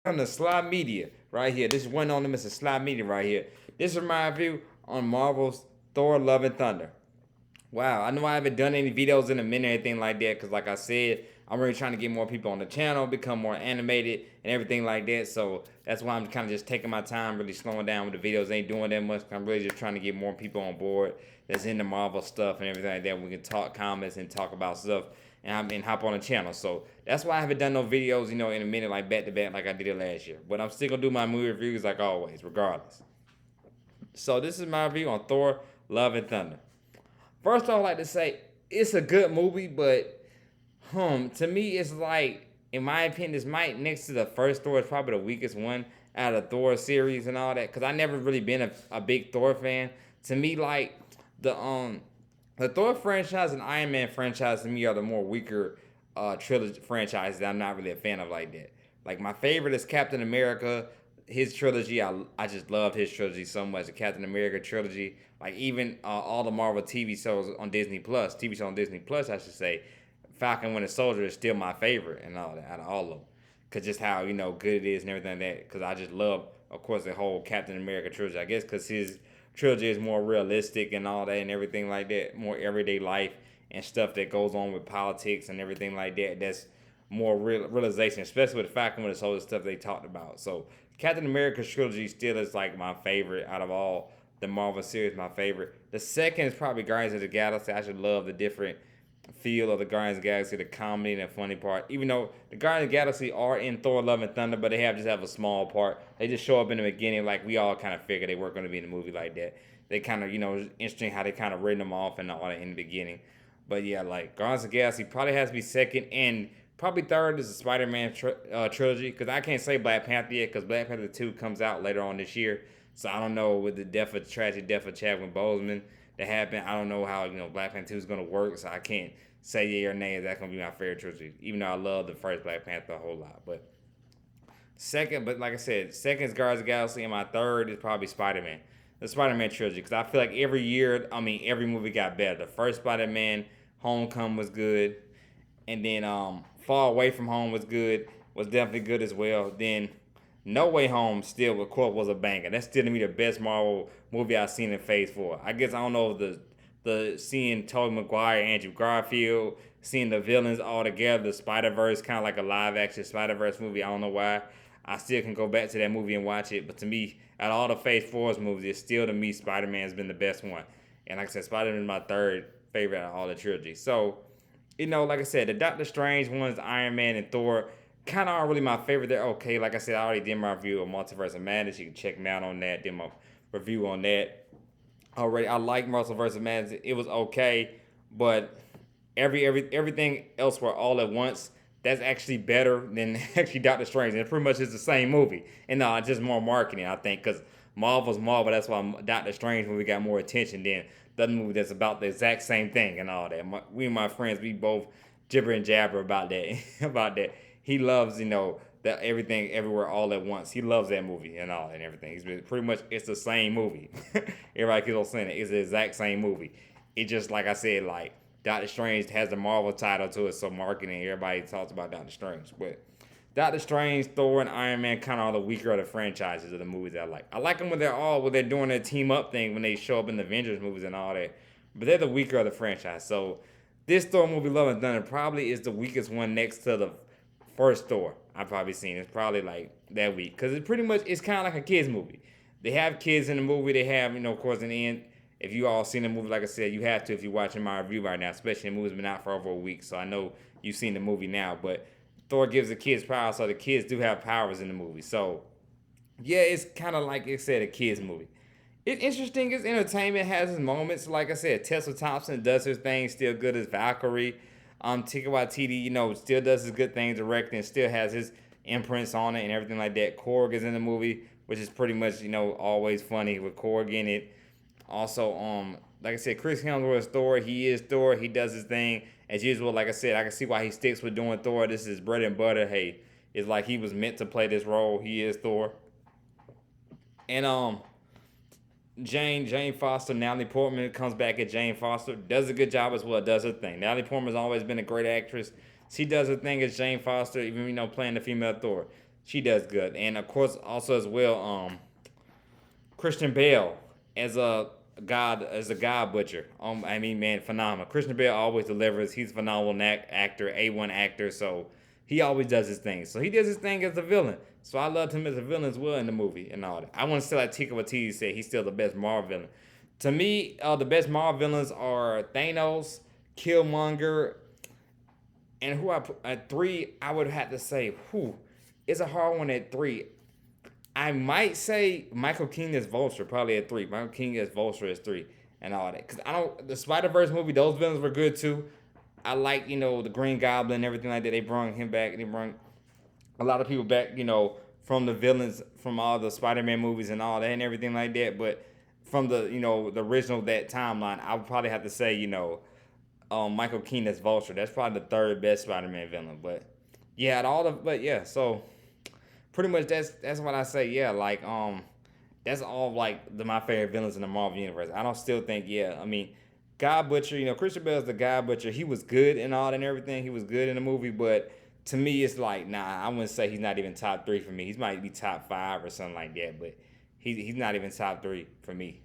On the Slide Media right here. This is one on them. It's a Slide Media right here. This is my review on Marvel's Thor: Love and Thunder. Wow, I know I haven't done any videos in a minute or anything like that because, like I said, I'm really trying to get more people on the channel, become more animated and everything like that. So that's why I'm kind of just taking my time, really slowing down with the videos. Ain't doing that much. I'm really just trying to get more people on board that's into Marvel stuff and everything like that. We can talk comments and talk about stuff and hop on the channel. So that's why I haven't done no videos, in a minute like back to back like I did it last year. But I'm still gonna do my movie reviews like always, regardless. So this is my review on Thor: Love and Thunder. First, I would like to say it's a good movie, but to me, it's like, in my opinion, this might next to the first Thor is probably the weakest one out of the Thor series and all that. Cause I never really been a big Thor fan. To me, like the um the Thor franchise and Iron Man franchise to me are the more weaker trilogy franchises that I'm not really a fan of like that. Like my favorite is Captain America. His trilogy, I just loved his trilogy so much. The Captain America trilogy, like even all the Marvel TV shows on Disney Plus, TV show on Disney Plus, I should say. Falcon Winter Soldier is still my favorite and all that out of all of them, cause just how good it is and everything like that. Cause I just love, of course, the whole Captain America trilogy. I guess cause his trilogy is more realistic and all that and everything like that, more everyday life and stuff that goes on with politics and everything like that. That's more realization, especially with the Falcon Winter Soldier stuff they talked about. So Captain America's trilogy still is like my favorite out of all the Marvel series. My favorite. The second is probably Guardians of the Galaxy. I should love the different feel of the Guardians of the Galaxy, the comedy and the funny part. Even though the Guardians of the Galaxy are in Thor: Love and Thunder, but they just have a small part. They just show up in the beginning, like we all kind of figured they weren't going to be in the movie like that. They kind of, interesting how they kind of written them off and all that in the beginning. But yeah, like Guardians of the Galaxy probably has to be second, and probably third is the Spider-Man trilogy. Because I can't say Black Panther yet, because Black Panther 2 comes out later on this year. So I don't know, with the tragic death of Chadwick Boseman that happened. I don't know how Black Panther 2 is gonna work. So I can't say yeah or nay. That's gonna be my favorite trilogy, even though I love the first Black Panther a whole lot. But second, but like I said, second is Guardians of the Galaxy, and my third is probably Spider-Man, the Spider-Man trilogy, because I feel like every year, I mean, every movie got better. The first Spider-Man, Homecoming was good, and then Far Away from Home was definitely good as well. Then No Way Home still, of course, was a banger. That's still to me the best Marvel movie I've seen in Phase Four. I guess I don't know if the seeing Tobey Maguire, Andrew Garfield, seeing the villains all together, the Spider Verse, kind of like a live action Spider Verse movie. I don't know why. I still can go back to that movie and watch it, but to me, out of all the Phase Fours movies, it's still to me Spider Man's been the best one. And like I said, Spider Man is my third favorite out of all the trilogy. So like I said, the Doctor Strange ones, Iron Man and Thor, kind of aren't really my favorite. They're okay. Like I said, I already did my review of Multiverse of Madness. You can check me out on that. Did my review on that already. I like Multiverse of Madness. It was okay, but everything else were all at once. That's actually better than actually Doctor Strange. And it pretty much is the same movie. And just more marketing, I think, because Marvel's Marvel. That's why Doctor Strange movie got more attention than the other movie that's about the exact same thing and all that. We and my friends, we both gibber and jabber about that. about that. He loves, that everything everywhere all at once. He loves that movie and all and everything. He's been pretty much it's the same movie. Everybody keeps on saying it. It's the exact same movie. It just like I said, like Doctor Strange has the Marvel title to it, so marketing everybody talks about Doctor Strange. But Doctor Strange, Thor, and Iron Man kind of are the weaker of the franchises of the movies that I like. I like them when they're doing their team up thing when they show up in the Avengers movies and all that. But they're the weaker of the franchise. So this Thor movie, Love and Thunder, probably is the weakest one next to the first Thor I've probably seen. It's probably like that weak because it's kind of like a kids movie. They have kids in the movie. They have of course in the end. If you all seen the movie, like I said, you have to if you're watching my review right now, especially the movie's been out for over a week, so I know you've seen the movie now. But Thor gives the kids power, so the kids do have powers in the movie. So yeah, it's kind of like I said, a kids movie. It's interesting. It's entertainment. Has its moments. Like I said, Tessa Thompson does her thing. Still good as Valkyrie. Taika Waititi, still does his good thing directing. Still has his imprints on it and everything like that. Korg is in the movie, which is pretty much always funny with Korg in it. Also, like I said, Chris Hemsworth is Thor. He is Thor. He does his thing as usual. Like I said, I can see why he sticks with doing Thor. This is his bread and butter. Hey, it's like he was meant to play this role. He is Thor. And Jane Foster, Natalie Portman comes back at Jane Foster, does a good job as well, does her thing. Natalie Portman's always been a great actress. She does her thing as Jane Foster, even playing the female Thor. She does good, and of course also as well, Christian Bale as a god butcher. I mean, man, phenomenal. Christian Bale always delivers. He's a phenomenal actor, A1 actor. So he always does his thing. So he does his thing as a villain. So I loved him as a villain as well in the movie and all that. I want to say like Tika Waititi said, he's still the best Marvel villain. To me, the best Marvel villains are Thanos, Killmonger, and who I put at three. I would have to say, who? It's a hard one at three. I might say Michael King as Vulture, probably at three. Michael King as Vulture is three, and all that. Cause I don't the Spider Verse movie, those villains were good too. I like the Green Goblin and everything like that. They brought him back. They brought a lot of people back, from the villains from all the Spider Man movies and all that and everything like that. But from the original that timeline, I would probably have to say Michael Keaton as Vulture. That's probably the third best Spider Man villain. But yeah, so pretty much that's what I say. Yeah, like that's all like my favorite villains in the Marvel universe. I don't still think I mean, God Butcher. Christian Bale's the God Butcher. He was good and all and everything. He was good in the movie, but to me, it's like nah. I wouldn't say he's not even top three for me. He might be top five or something like that, but he's not even top three for me.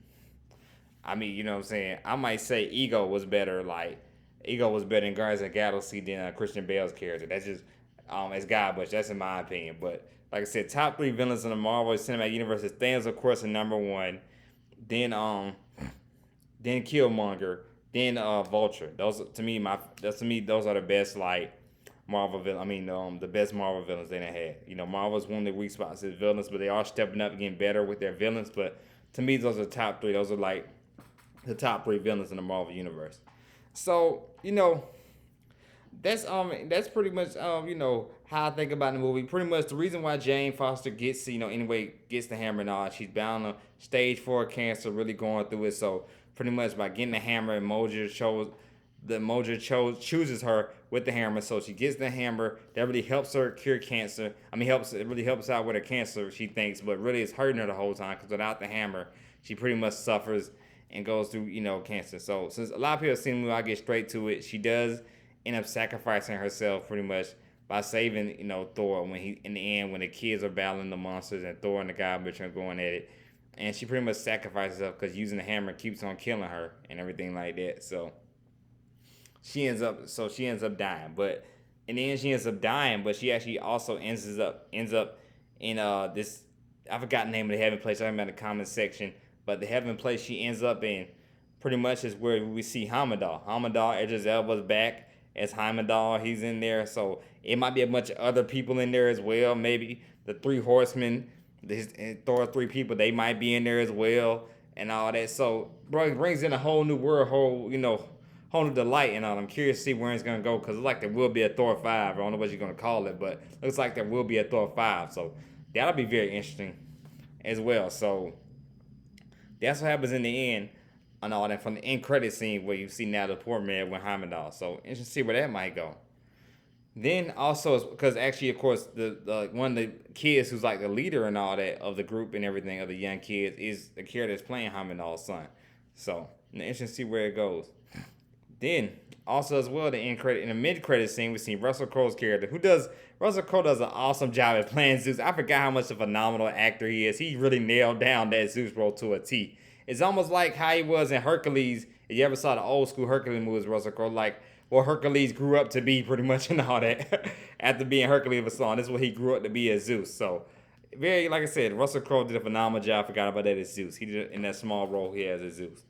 I mean, you know what I'm saying? I might say Ego was better. Like Ego was better in Guardians of the Galaxy than Christian Bale's character. That's just as God Butcher. That's in my opinion, but. Like I said, top three villains in the Marvel Cinematic Universe is Thanos, of course, in number one. Then Killmonger, then Vulture. Those are the best like Marvel villains. I mean, the best Marvel villains they done had. Marvel's one of the weak spots is villains, but they are stepping up, getting better with their villains. But to me, those are the top three. Those are like the top three villains in the Marvel universe. So that's pretty much how I think about the movie. Pretty much the reason why Jane Foster gets the hammer and all. She's bound to stage 4 cancer, really going through it. So pretty much by getting the hammer, chooses her with the hammer. So she gets the hammer. That really helps her cure cancer. I mean, it really helps out with her cancer, she thinks, but really it's hurting her the whole time because without the hammer, she pretty much suffers and goes through cancer. So since a lot of people have seen the movie, I'll get straight to it. She does end up sacrificing herself pretty much by saving Thor when he in the end when the kids are battling the monsters and Thor and the God Butcher are going at it, and she pretty much sacrifices herself because using the hammer keeps on killing her and everything like that. So she ends up dying, but in the end she ends up dying, but she actually also ends up in this, I forgot the name of the heaven place. I'm in the comment section, but the heaven place she ends up in pretty much is where we see Hamadal. Idris Elba's back as Heimdall. He's in there, so it might be a bunch of other people in there as well. Maybe the three horsemen, Thor three people, they might be in there as well, and all that. So, bro, it brings in a whole new world, whole new delight, and all. I'm curious to see where it's gonna go because it's like there will be a Thor 5. I don't know what you're gonna call it, but it looks like there will be a Thor 5. So that'll be very interesting as well. So that's what happens in the end. And all that from the end credit scene where you see now the poor man with Heimdall. So interesting to see where that might go. Then also because actually of course the one of the kids who's like the leader and all that of the group and everything of the young kids is the character that's playing Heimdall's son. So interesting to see where it goes. Then also as well in the mid credit scene we see Russell Crowe's character Russell Crowe does an awesome job at playing Zeus. I forgot how much of a phenomenal actor he is. He really nailed down that Zeus role to a T. It's almost like how he was in Hercules. If you ever saw the old school Hercules movies, Russell Crowe, like what Hercules grew up to be pretty much and all that. After being Hercules of a song, this is what he grew up to be as Zeus. So, like I said, Russell Crowe did a phenomenal job. Forgot about that as Zeus. He did in that small role he has as Zeus.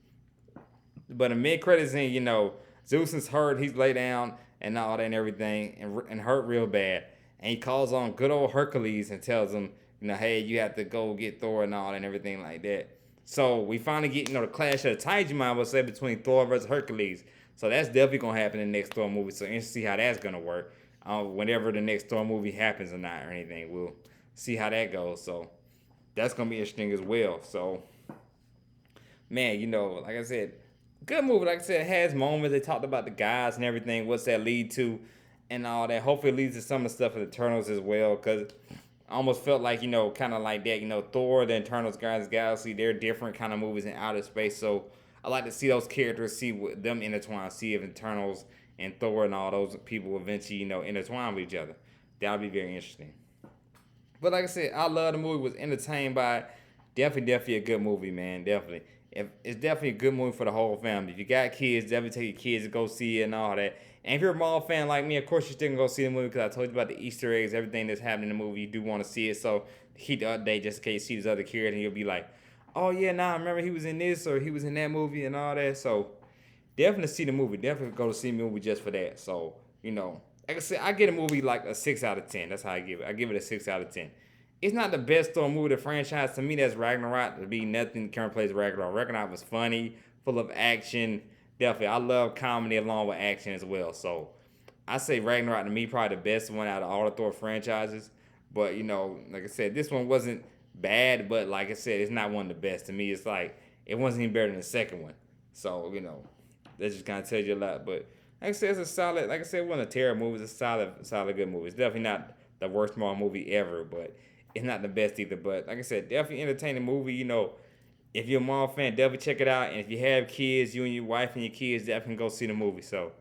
But in mid-credits scene, Zeus is hurt. He's laid down and all that and everything and hurt real bad. And he calls on good old Hercules and tells him, hey, you have to go get Thor and all and everything like that. So we finally get, the clash of the Titans, you might well say, between Thor versus Hercules. So that's definitely going to happen in the next Thor movie. So interesting to see how that's going to work. Whenever the next Thor movie happens or not or anything, we'll see how that goes. So that's going to be interesting as well. So, man, like I said, good movie. Like I said, it has moments. They talked about the guys and everything. What's that lead to and all that. Hopefully it leads to some of the stuff of the Eternals as well because I almost felt like, kind of like that, Thor, the Eternals, Guardians of the Galaxy, they're different kind of movies in outer space. So I like to see those characters, see them intertwine, see if Eternals and Thor and all those people eventually, intertwine with each other. That'll be very interesting. But like I said, I love the movie. Was entertained by it. Definitely a good movie, man. Definitely. It's definitely a good movie for the whole family. If you got kids, definitely take your kids to go see it and all that. And if you're a Marvel fan like me, of course you're still gonna go see the movie because I told you about the Easter eggs, everything that's happening in the movie. You do want to see it, so keep the update just in case you see this other character and you'll be like, oh yeah, nah, I remember he was in this or he was in that movie and all that. So definitely see the movie. Definitely go to see the movie just for that. So, like I said, I get a movie like a 6 out of 10. That's how I give it. I give it a 6 out of 10. It's not the best Thor movie of the franchise. To me, that's Ragnarok. To be nothing can replace Ragnarok. Ragnarok was funny, full of action. Definitely. I love comedy along with action as well. So I say Ragnarok to me probably the best one out of all the Thor franchises. But like I said, this one wasn't bad, but like I said, it's not one of the best. To me, it's like it wasn't even better than the second one. So, that just kind of tells you a lot. But like I said, it's a solid, like I said, one of the terrible movies. It's a solid good movie. It's definitely not the worst Marvel movie ever, but it's not the best either. But like I said, definitely entertaining movie. If you're a Marvel fan, definitely check it out. And if you have kids, you and your wife and your kids definitely go see the movie. So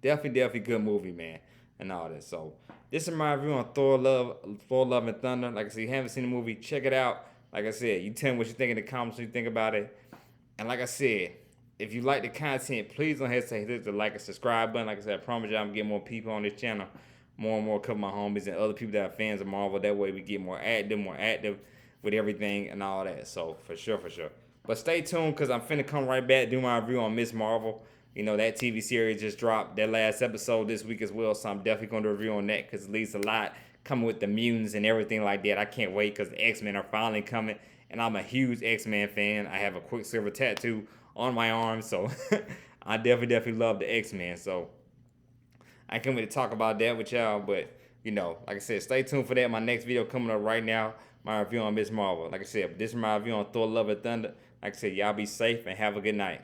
definitely good movie, man, and all that. So this is my review on Thor: Love and Thunder. Like I said, if you haven't seen the movie, check it out. Like I said, you tell me what you think in the comments, what you think about it. And like I said, if you like the content, please don't hesitate to hit the like and subscribe button. Like I said, I promise you I'm getting more people on this channel, more and more of my homies and other people that are fans of Marvel. That way we get more active with everything and all that. So for sure. But stay tuned because I'm finna come right back, do my review on Miss Marvel. That TV series just dropped their last episode this week as well. So I'm definitely going to review on that because at least a lot coming with the mutants and everything like that. I can't wait because the X-Men are finally coming. And I'm a huge X-Men fan. I have a Quicksilver tattoo on my arm. So I definitely love the X-Men. So I can't wait to talk about that with y'all. But, like I said, stay tuned for that. My next video coming up right now. My review on Miss Marvel. Like I said, this is my review on Thor: Love and Thunder. Like I said, y'all be safe and have a good night.